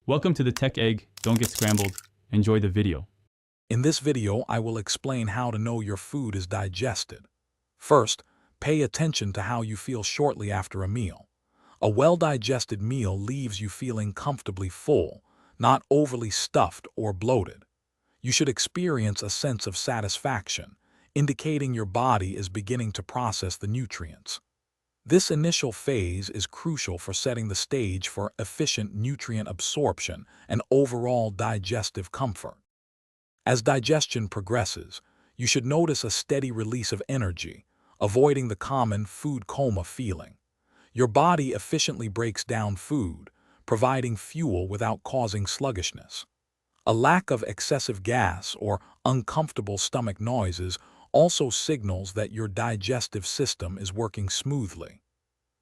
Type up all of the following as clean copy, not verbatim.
Welcome to the Tech Egg. Don't get scrambled. Enjoy the video. In this video, I will explain how to know your food is digested. First, pay attention to how you feel shortly after a meal. A well-digested meal leaves you feeling comfortably full, not overly stuffed or bloated. You should experience a sense of satisfaction, indicating your body is beginning to process the nutrients. This initial phase is crucial for setting the stage for efficient nutrient absorption and overall digestive comfort. As digestion progresses, you should notice a steady release of energy, avoiding the common food coma feeling. Your body efficiently breaks down food, providing fuel without causing sluggishness. A lack of excessive gas or uncomfortable stomach noises also signals that your digestive system is working smoothly.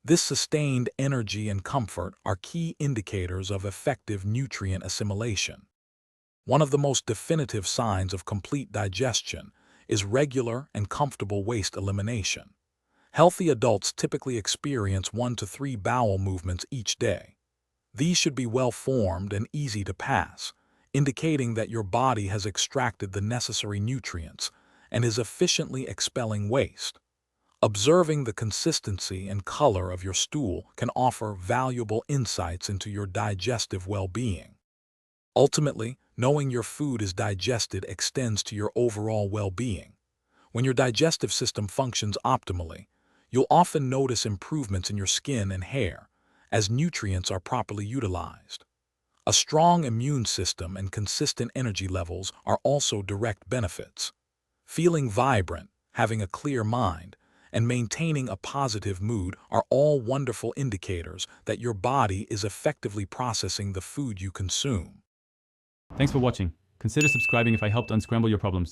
This sustained energy and comfort are key indicators of effective nutrient assimilation. One of the most definitive signs of complete digestion is regular and comfortable waste elimination. Healthy adults typically experience 1 to 3 bowel movements each day. These should be well-formed and easy to pass, indicating that your body has extracted the necessary nutrients and is efficiently expelling waste. Observing the consistency and color of your stool can offer valuable insights into your digestive well-being. Ultimately, knowing your food is digested extends to your overall well-being. When your digestive system functions optimally, you'll often notice improvements in your skin and hair as nutrients are properly utilized. A strong immune system and consistent energy levels are also direct benefits. Feeling vibrant, having a clear mind, and maintaining a positive mood are all wonderful indicators that your body is effectively processing the food you consume. Thanks for watching. Consider subscribing if I helped unscramble your problems.